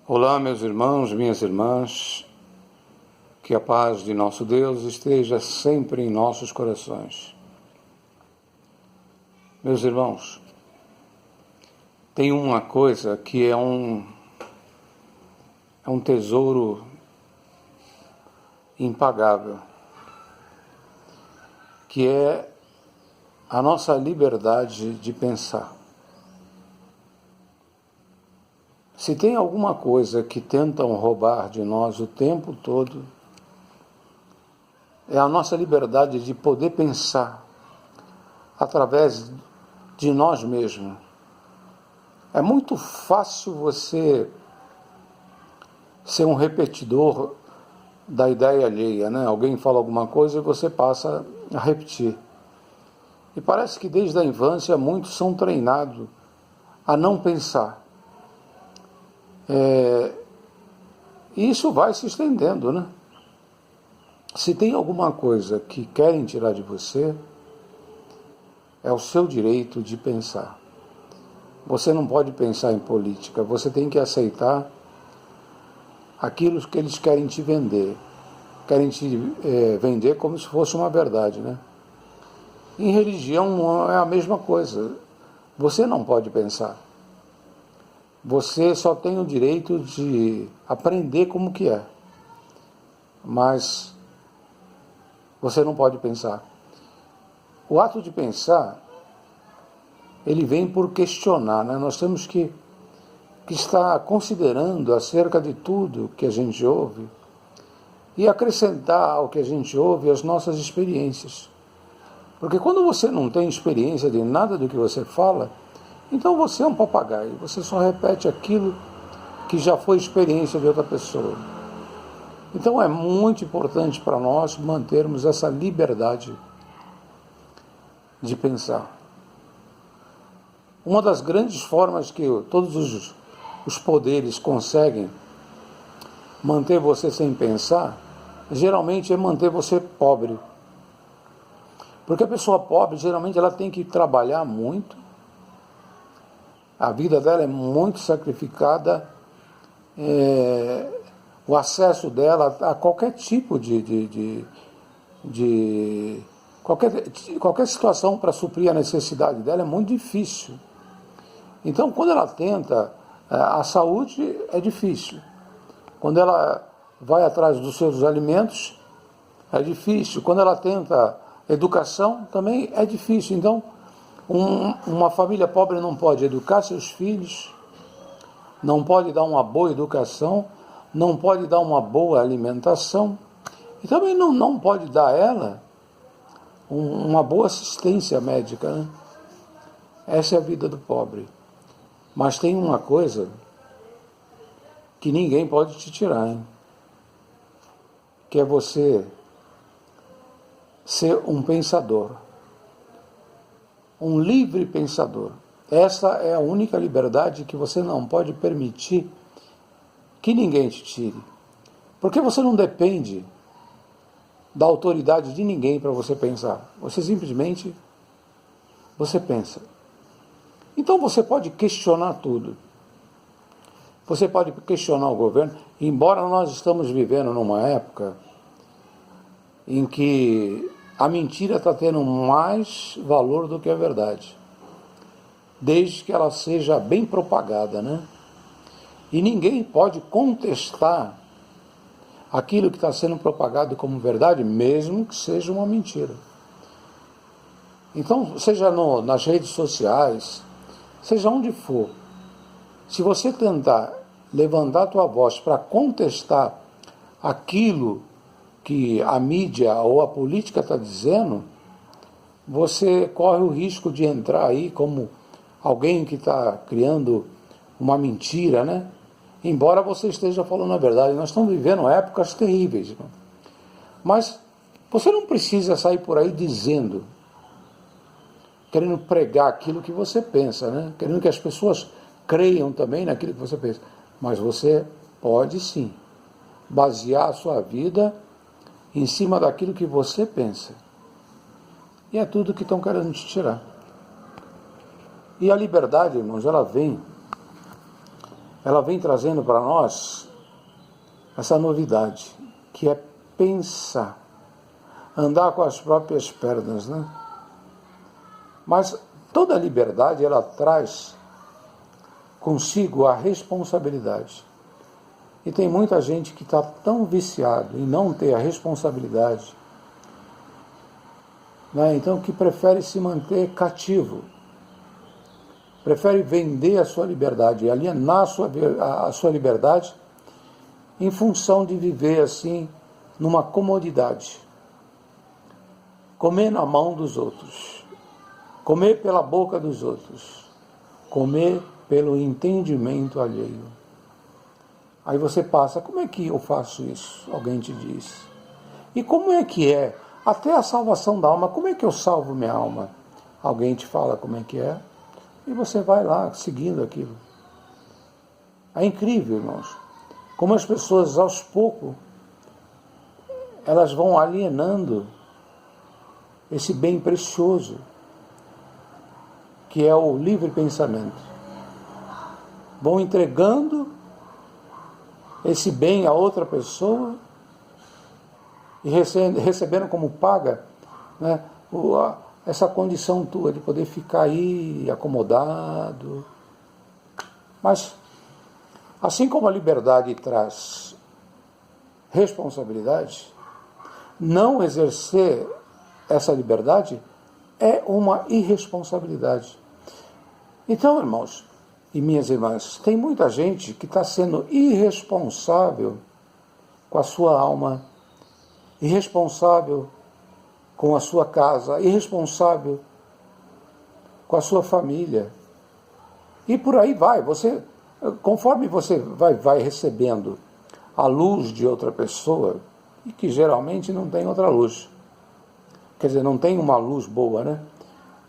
Olá, meus irmãos, minhas irmãs, que a paz de nosso Deus esteja sempre em nossos corações. Meus irmãos, tem uma coisa que é um tesouro impagável, que é a nossa liberdade de pensar. Se tem alguma coisa que tentam roubar de nós o tempo todo, é a nossa liberdade de poder pensar através de nós mesmos. É muito fácil você ser um repetidor da ideia alheia, né? Alguém fala alguma coisa e você passa a repetir. E parece que desde a infância muitos são treinados a não pensar. E isso vai se estendendo, né? Se tem alguma coisa que querem tirar de você, é o seu direito de pensar. Você não pode pensar em política, você tem que aceitar aquilo que eles querem te vender. Querem te vender como se fosse uma verdade, né? Em religião é a mesma coisa. Você não pode pensar. Você só tem o direito de aprender como que é. Mas você não pode pensar. O ato de pensar, ele vem por questionar, né? Nós temos que estar considerando acerca de tudo que a gente ouve e acrescentar ao que a gente ouve as nossas experiências. Porque quando você não tem experiência de nada do que você fala, então você é um papagaio, você só repete aquilo que já foi experiência de outra pessoa. Então é muito importante para nós mantermos essa liberdade de pensar. Uma das grandes formas que todos os poderes conseguem manter você sem pensar, geralmente é manter você pobre. Porque a pessoa pobre, geralmente, ela tem que trabalhar muito, a vida dela é muito sacrificada, o acesso dela a qualquer tipo qualquer situação para suprir a necessidade dela é muito difícil. Então, quando ela tenta, a saúde é difícil. Quando ela vai atrás dos seus alimentos, é difícil. Quando ela tenta educação, também é difícil. Então, uma família pobre não pode educar seus filhos, não pode dar uma boa educação, não pode dar uma boa alimentação e também não pode dar a ela uma boa assistência médica, né? Essa é a vida do pobre. Mas tem uma coisa que ninguém pode te tirar, hein? Que é você ser um pensador, um livre pensador. Essa é a única liberdade que você não pode permitir que ninguém te tire. Porque você não depende da autoridade de ninguém para você pensar. Você simplesmente, você pensa. Então você pode questionar tudo. Você pode questionar o governo, embora nós estamos vivendo numa época em que a mentira está tendo mais valor do que a verdade, desde que ela seja bem propagada, né? E ninguém pode contestar aquilo que está sendo propagado como verdade, mesmo que seja uma mentira. Então, seja nas redes sociais, seja onde for, se você tentar levantar a tua voz para contestar aquilo que a mídia ou a política está dizendo, você corre o risco de entrar aí como alguém que está criando uma mentira, né? Embora você esteja falando a verdade, nós estamos vivendo épocas terríveis. Né? Mas você não precisa sair por aí dizendo, querendo pregar aquilo que você pensa, né? Querendo que as pessoas creiam também naquilo que você pensa. Mas você pode sim basear a sua vida em cima daquilo que você pensa. E é tudo que estão querendo te tirar. E a liberdade, irmãos, ela vem ela vem trazendo para nós essa novidade, que é pensar, andar com as próprias pernas, né? Mas toda liberdade, ela traz consigo a responsabilidade. E tem muita gente que está tão viciado em não ter a responsabilidade, né? Então, que prefere se manter cativo, prefere vender a sua liberdade, alienar a sua liberdade em função de viver assim, numa comodidade. Comer na mão dos outros, comer pela boca dos outros, comer pelo entendimento alheio. Aí você passa, como é que eu faço isso? Alguém te diz. E como é que é? Até a salvação da alma, como é que eu salvo minha alma? Alguém te fala como é que é, e você vai lá, seguindo aquilo. É incrível, irmãos, como as pessoas, aos poucos, elas vão alienando esse bem precioso, que é o livre pensamento. Vão entregando esse bem a outra pessoa e recebendo como paga, né, essa condição tua de poder ficar aí acomodado. Mas, assim como a liberdade traz responsabilidade, não exercer essa liberdade é uma irresponsabilidade. Então, irmãos e minhas irmãs, tem muita gente que está sendo irresponsável com a sua alma, irresponsável com a sua casa, irresponsável com a sua família. E por aí vai. Você, conforme você vai recebendo a luz de outra pessoa, e que geralmente não tem outra luz, quer dizer, não tem uma luz boa, né?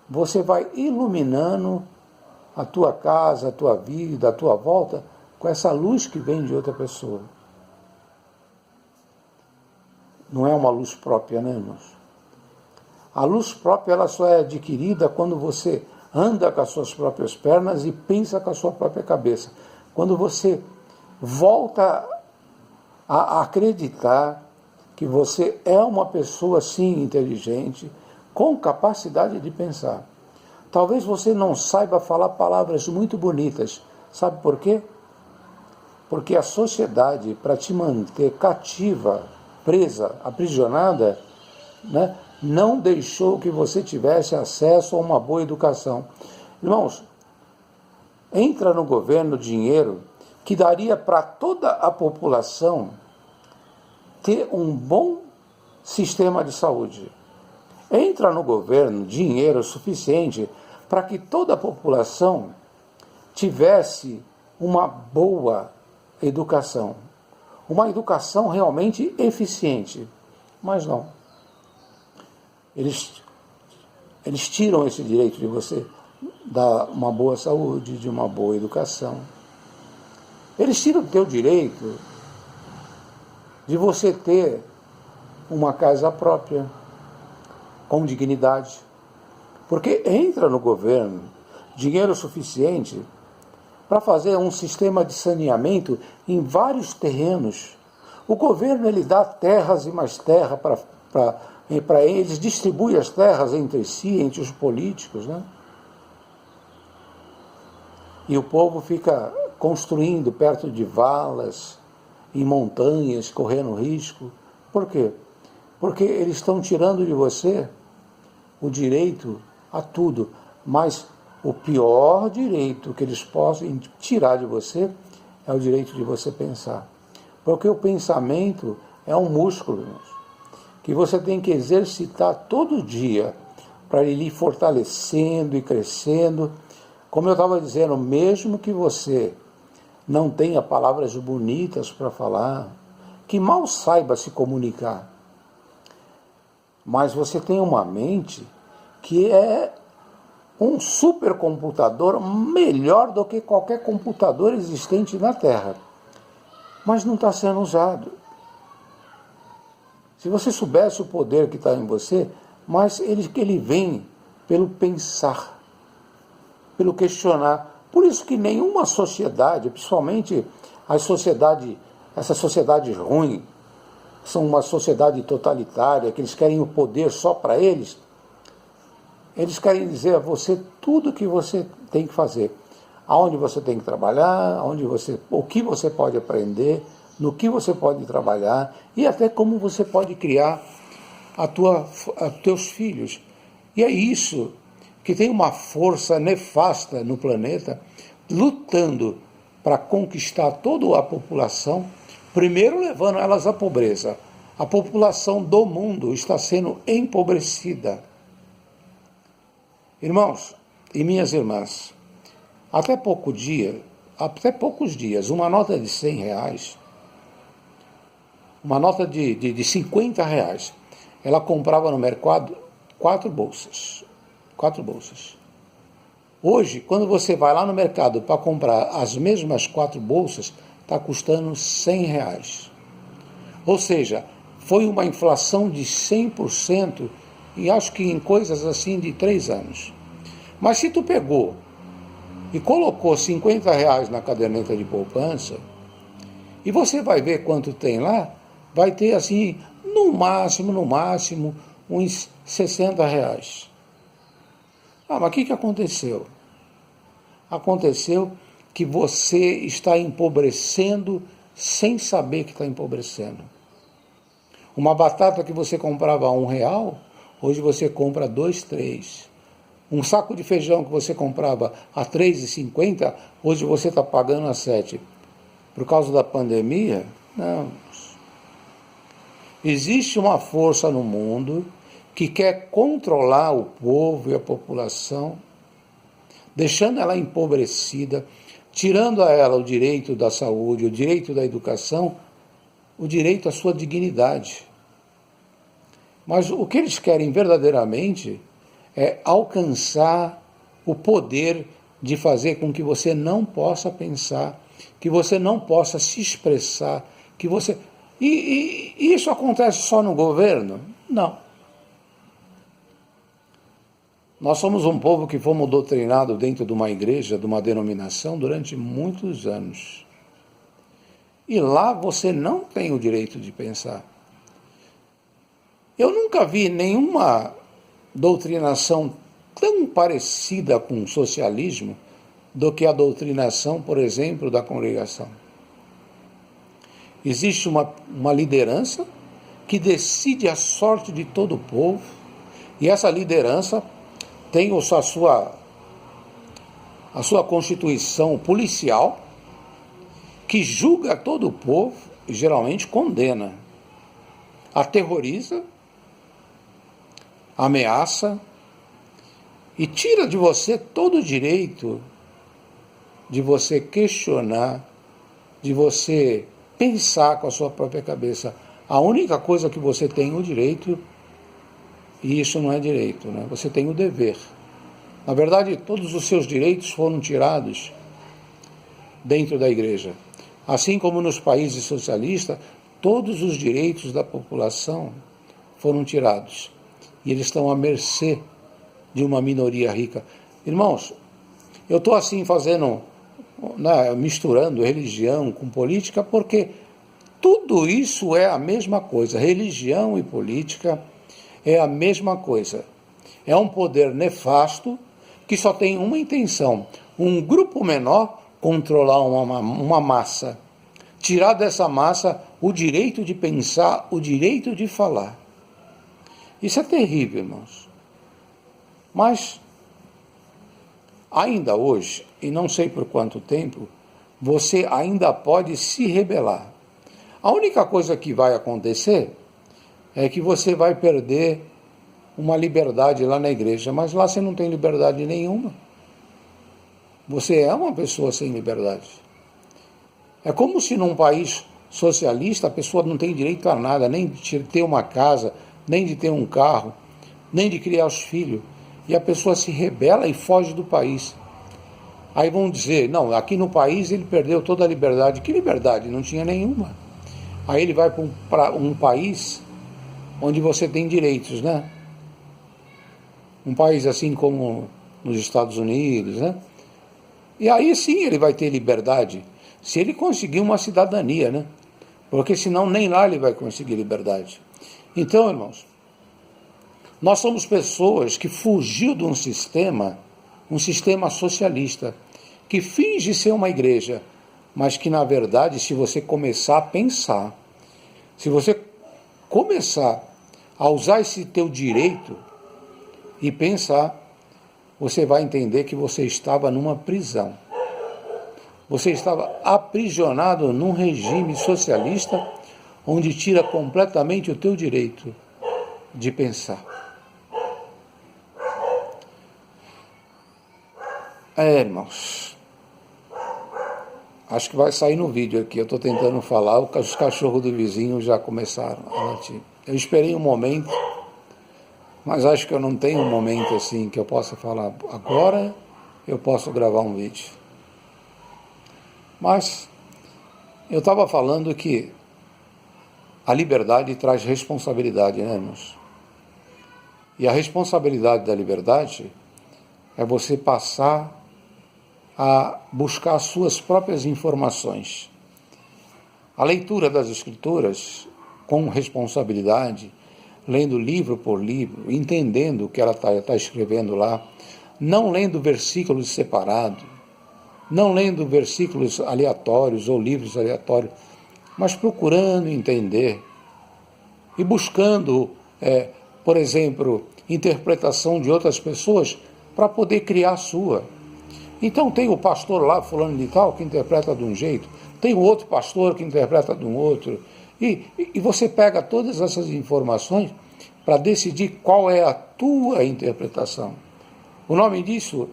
Você vai iluminando a tua casa, a tua vida, a tua volta, com essa luz que vem de outra pessoa. Não é uma luz própria, né, irmãos? A luz própria, ela só é adquirida quando você anda com as suas próprias pernas e pensa com a sua própria cabeça. Quando você volta a acreditar que você é uma pessoa, sim, inteligente, com capacidade de pensar. Talvez você não saiba falar palavras muito bonitas. Sabe por quê? Porque a sociedade, para te manter cativa, presa, aprisionada, né, não deixou que você tivesse acesso a uma boa educação. Irmãos, entra no governo dinheiro que daria para toda a população ter um bom sistema de saúde. Entra no governo dinheiro suficiente para que toda a população tivesse uma boa educação. Uma educação realmente eficiente. Mas não. Eles tiram esse direito de você dar uma boa saúde, de uma boa educação. Eles tiram o teu direito de você ter uma casa própria, com dignidade. Porque entra no governo dinheiro suficiente para fazer um sistema de saneamento em vários terrenos. O governo, ele dá terras e mais terra para eles, distribui as terras entre si, entre os políticos, né? E o povo fica construindo perto de valas, em montanhas, correndo risco. Por quê? Porque eles estão tirando de você o direito a tudo, mas o pior direito que eles possam tirar de você é o direito de você pensar. Porque o pensamento é um músculo, irmãos, que você tem que exercitar todo dia para ele ir fortalecendo e crescendo. Como eu estava dizendo, mesmo que você não tenha palavras bonitas para falar, que mal saiba se comunicar, mas você tem uma mente que é um supercomputador melhor do que qualquer computador existente na Terra, mas não está sendo usado. Se você soubesse o poder que está em você, mas ele vem pelo pensar, pelo questionar. Por isso que nenhuma sociedade, principalmente essas sociedades ruins, são uma sociedade totalitária, que eles querem o poder só para eles, eles querem dizer a você tudo que você tem que fazer, aonde você tem que trabalhar, o que você pode aprender, no que você pode trabalhar e até como você pode criar teus filhos. E é isso que tem uma força nefasta no planeta, lutando para conquistar toda a população, primeiro levando elas à pobreza. A população do mundo está sendo empobrecida. Irmãos e minhas irmãs, até poucos dias, uma nota de R$100, uma nota de R$50, ela comprava no mercado 4 bolsas. Hoje, quando você vai lá no mercado para comprar as mesmas 4 bolsas, está custando R$100. Ou seja, foi uma inflação de 100%, e acho que em coisas assim de 3 anos. Mas se tu pegou e colocou R$50 na caderneta de poupança, e você vai ver quanto tem lá, vai ter assim, no máximo, uns R$60. Mas o que aconteceu? Aconteceu que você está empobrecendo sem saber que está empobrecendo. Uma batata que você comprava a R$1, hoje você compra 2, 3. Um saco de feijão que você comprava a R$3,50, hoje você está pagando a 7. Por causa da pandemia? Não. Existe uma força no mundo que quer controlar o povo e a população, deixando ela empobrecida, tirando a ela o direito da saúde, o direito da educação, o direito à sua dignidade. Mas o que eles querem verdadeiramente é alcançar o poder de fazer com que você não possa pensar, que você não possa se expressar, que você... E isso acontece só no governo? Não. Nós somos um povo que fomos doutrinados dentro de uma igreja, de uma denominação, durante muitos anos. E lá você não tem o direito de pensar. Eu nunca vi nenhuma doutrinação tão parecida com o socialismo do que a doutrinação, por exemplo, da congregação. Existe uma liderança que decide a sorte de todo o povo, e essa liderança tem a sua constituição policial, que julga todo o povo e geralmente condena, aterroriza, ameaça e tira de você todo o direito de você questionar, de você pensar com a sua própria cabeça. A única coisa que você tem o direito, e isso não é direito, né? Você tem o dever. Na verdade, todos os seus direitos foram tirados dentro da igreja. Assim como nos países socialistas, todos os direitos da população foram tirados. E eles estão à mercê de uma minoria rica. Irmãos, eu estou assim fazendo, misturando religião com política, porque tudo isso é a mesma coisa. Religião e política é a mesma coisa. É um poder nefasto que só tem uma intenção: um grupo menor controlar uma massa, tirar dessa massa o direito de pensar, o direito de falar. Isso é terrível, irmãos. Mas, ainda hoje, e não sei por quanto tempo, você ainda pode se rebelar. A única coisa que vai acontecer é que você vai perder uma liberdade lá na igreja, mas lá você não tem liberdade nenhuma. Você é uma pessoa sem liberdade. É como se num país socialista a pessoa não tem direito a nada, nem de ter uma casa, nem de ter um carro, nem de criar os filhos. E a pessoa se rebela e foge do país. Aí vão dizer, não, aqui no país ele perdeu toda a liberdade. Que liberdade? Não tinha nenhuma. Aí ele vai para um país onde você tem direitos, né? Um país assim como nos Estados Unidos, né? E aí sim ele vai ter liberdade, se ele conseguir uma cidadania, né? Porque senão nem lá ele vai conseguir liberdade. Então, irmãos, nós somos pessoas que fugiu de um sistema socialista, que finge ser uma igreja, mas que na verdade, se você começar a pensar, se você começar a usar esse teu direito e pensar, você vai entender que você estava numa prisão. Você estava aprisionado num regime socialista onde tira completamente o teu direito de pensar. Irmãos, acho que vai sair no vídeo aqui, eu estou tentando falar, os cachorros do vizinho já começaram a latir. Eu esperei um momento, mas acho que eu não tenho um momento assim que eu possa falar, agora eu posso gravar um vídeo. Mas eu estava falando que a liberdade traz responsabilidade, né, irmãos? E a responsabilidade da liberdade é você passar a buscar as suas próprias informações. A leitura das Escrituras com responsabilidade, lendo livro por livro, entendendo o que ela está escrevendo lá, não lendo versículos separados, não lendo versículos aleatórios ou livros aleatórios, mas procurando entender e buscando, por exemplo, interpretação de outras pessoas para poder criar a sua. Então tem o pastor lá, fulano de tal, que interpreta de um jeito, tem o outro pastor que interpreta de um outro, e você pega todas essas informações para decidir qual é a tua interpretação. O nome disso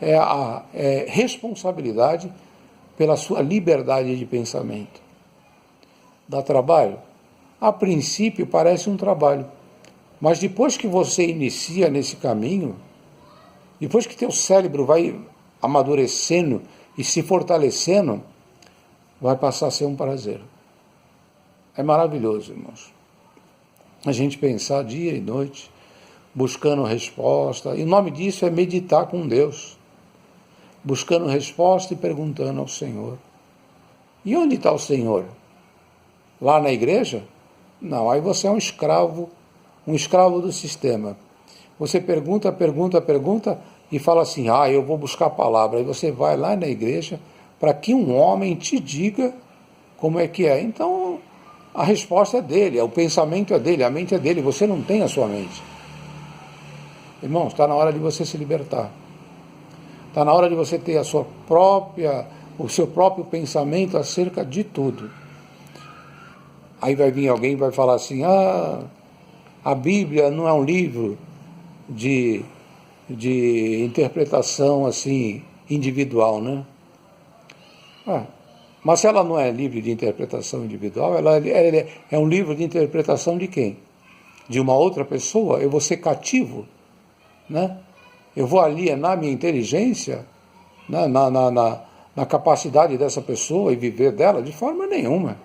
é a responsabilidade pela sua liberdade de pensamento. Dá trabalho? A princípio parece um trabalho, mas depois que você inicia nesse caminho, depois que teu cérebro vai amadurecendo e se fortalecendo, vai passar a ser um prazer. É maravilhoso, irmãos. A gente pensar dia e noite, buscando resposta, e o nome disso é meditar com Deus, buscando resposta e perguntando ao Senhor. E onde está o Senhor? Lá na igreja? Não, aí você é um escravo do sistema. Você pergunta e fala assim, eu vou buscar a palavra. Aí você vai lá na igreja para que um homem te diga como é que é. Então, a resposta é dele, o pensamento é dele, a mente é dele, você não tem a sua mente. Irmãos, está na hora de você se libertar. Está na hora de você ter o seu próprio pensamento acerca de tudo. Aí vai vir alguém e vai falar assim, a Bíblia não é um livro de interpretação assim individual, né? Mas se ela não é livro de interpretação individual, ela é um livro de interpretação de quem? De uma outra pessoa? Eu vou ser cativo, né? Eu vou alienar minha inteligência, né? na capacidade dessa pessoa e viver dela? De forma nenhuma.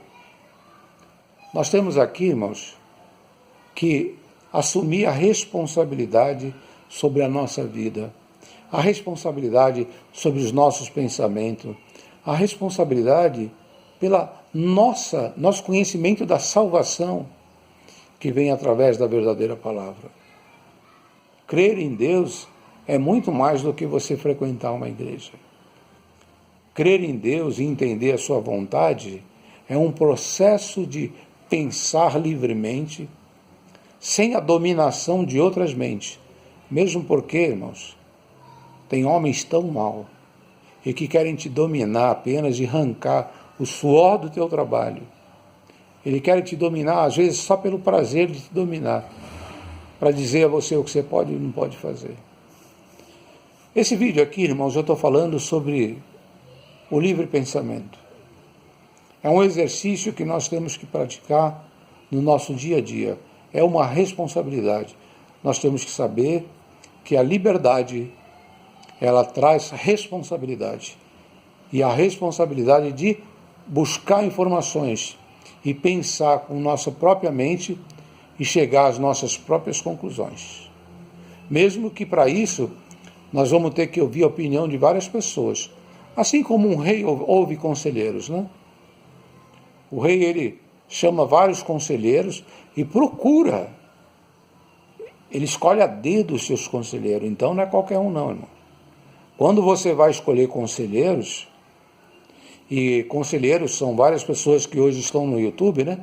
Nós temos aqui, irmãos, que assumir a responsabilidade sobre a nossa vida, a responsabilidade sobre os nossos pensamentos, a responsabilidade pela nosso conhecimento da salvação que vem através da verdadeira palavra. Crer em Deus é muito mais do que você frequentar uma igreja. Crer em Deus e entender a sua vontade é um processo de pensar livremente, sem a dominação de outras mentes. Mesmo porque, irmãos, tem homens tão maus e que querem te dominar apenas e arrancar o suor do teu trabalho. Ele quer te dominar, às vezes, só pelo prazer de te dominar, para dizer a você o que você pode e não pode fazer. Esse vídeo aqui, irmãos, eu estou falando sobre o livre pensamento. É um exercício que nós temos que praticar no nosso dia a dia. É uma responsabilidade. Nós temos que saber que a liberdade, ela traz responsabilidade. E a responsabilidade de buscar informações e pensar com nossa própria mente e chegar às nossas próprias conclusões. Mesmo que para isso nós vamos ter que ouvir a opinião de várias pessoas, Assim como um rei ouve conselheiros, né? O rei, ele chama vários conselheiros e procura. Ele escolhe a dedo os seus conselheiros. Então não é qualquer um não, irmão. Quando você vai escolher conselheiros, e conselheiros são várias pessoas que hoje estão no YouTube, né?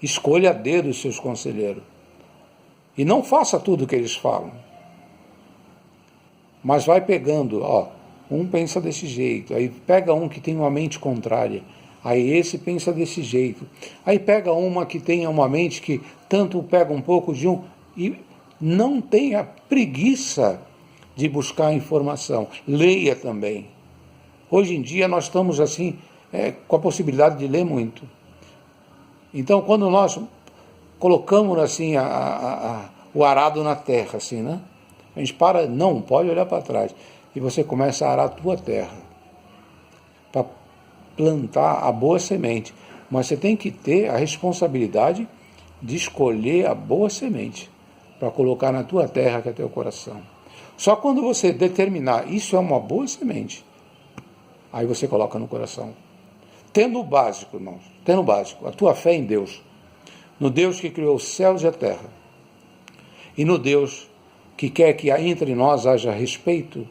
Escolha a dedo os seus conselheiros. E não faça tudo o que eles falam. Mas vai pegando, ó, um pensa desse jeito, aí pega um que tem uma mente contrária, aí esse pensa desse jeito, aí pega uma que tenha uma mente que tanto pega um pouco de um, e não tenha preguiça de buscar informação, leia também. Hoje em dia nós estamos assim, com a possibilidade de ler muito. Então quando nós colocamos assim o arado na terra, assim, né? A gente para, não, pode olhar para trás. E você começa a arar a tua terra para plantar a boa semente. Mas você tem que ter a responsabilidade de escolher a boa semente para colocar na tua terra, que é teu coração. Só quando você determinar, isso é uma boa semente, aí você coloca no coração. Tendo o básico, irmãos, tendo o básico, a tua fé em Deus, no Deus que criou os céus e a terra, e no Deus que quer que entre nós haja respeito,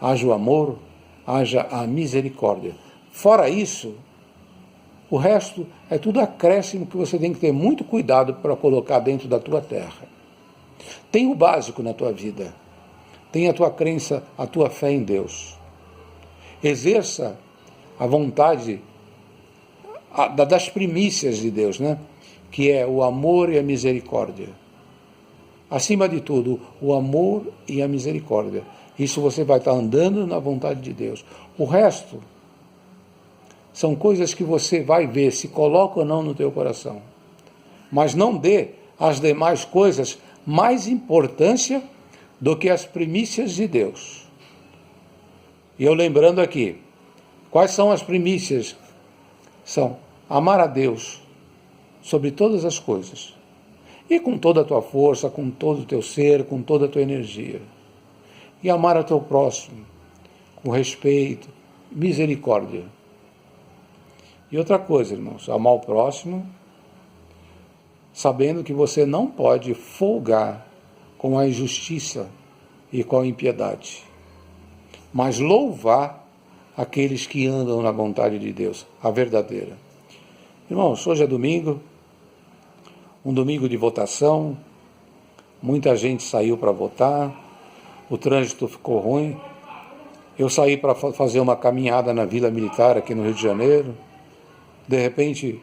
haja o amor, haja a misericórdia. Fora isso, o resto é tudo acréscimo que você tem que ter muito cuidado para colocar dentro da tua terra. Tem o básico na tua vida, tem a tua crença, a tua fé em Deus. Exerça a vontade das primícias de Deus, né? Que é o amor e a misericórdia. Acima de tudo, o amor e a misericórdia. Isso você vai estar andando na vontade de Deus. O resto são coisas que você vai ver se coloca ou não no teu coração. Mas não dê às demais coisas mais importância do que as primícias de Deus. E eu lembrando aqui, quais são as primícias? São amar a Deus sobre todas as coisas. E com toda a tua força, com todo o teu ser, com toda a tua energia. E amar ao teu próximo, com respeito, misericórdia. E outra coisa, irmãos, amar o próximo, sabendo que você não pode folgar com a injustiça e com a impiedade, mas louvar aqueles que andam na vontade de Deus, a verdadeira. Irmãos, hoje é domingo, um domingo de votação, muita gente saiu para votar, o trânsito ficou ruim. Eu saí para fazer uma caminhada na Vila Militar aqui no Rio de Janeiro, de repente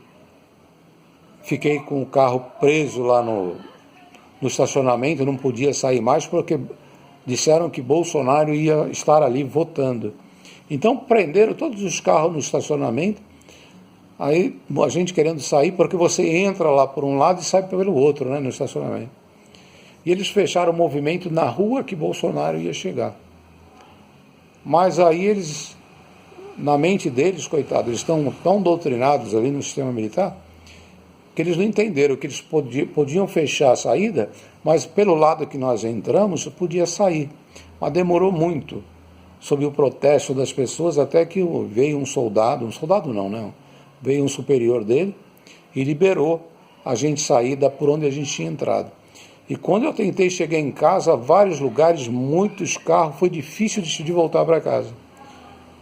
fiquei com o carro preso lá no estacionamento, não podia sair mais porque disseram que Bolsonaro ia estar ali votando. Então prenderam todos os carros no estacionamento. Aí a gente querendo sair, porque você entra lá por um lado e sai pelo outro, né, no estacionamento. E eles fecharam o movimento na rua que Bolsonaro ia chegar. Mas aí eles, na mente deles, coitados, eles estão tão doutrinados ali no sistema militar, que eles não entenderam que eles podiam fechar a saída, mas pelo lado que nós entramos, podia sair. Mas demorou muito, sob o protesto das pessoas, até que veio um soldado não, né? Veio um superior dele e liberou a gente sair por onde a gente tinha entrado. E quando eu tentei chegar em casa, vários lugares, muitos carros, foi difícil de voltar para casa.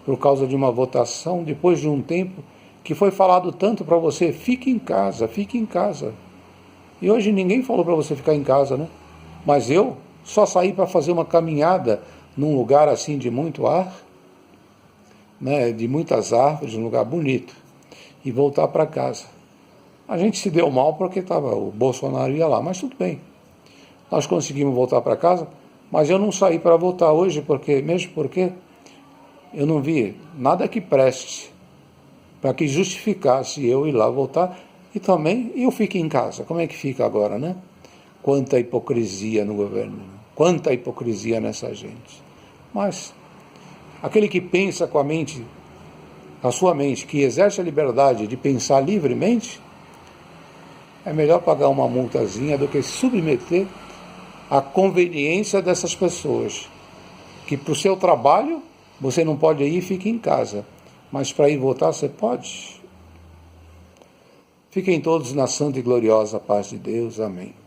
Por causa de uma votação, depois de um tempo, que foi falado tanto para você, fique em casa, fique em casa. E hoje ninguém falou para você ficar em casa, né? Mas eu só saí para fazer uma caminhada num lugar assim de muito ar, né, de muitas árvores, um lugar bonito, e voltar para casa. A gente se deu mal porque o Bolsonaro ia lá, mas tudo bem. Nós conseguimos voltar para casa, mas eu não saí para votar hoje, mesmo porque eu não vi nada que preste para que justificasse eu ir lá votar, e também eu fico em casa. Como é que fica agora, né? Quanta hipocrisia no governo, quanta hipocrisia nessa gente. Mas aquele que pensa com a sua mente, que exerce a liberdade de pensar livremente, é melhor pagar uma multazinha do que submeter à conveniência dessas pessoas, que para o seu trabalho Você não pode ir, fique em casa. Mas para ir voltar, você pode. Fiquem todos na santa e gloriosa paz de Deus. Amém.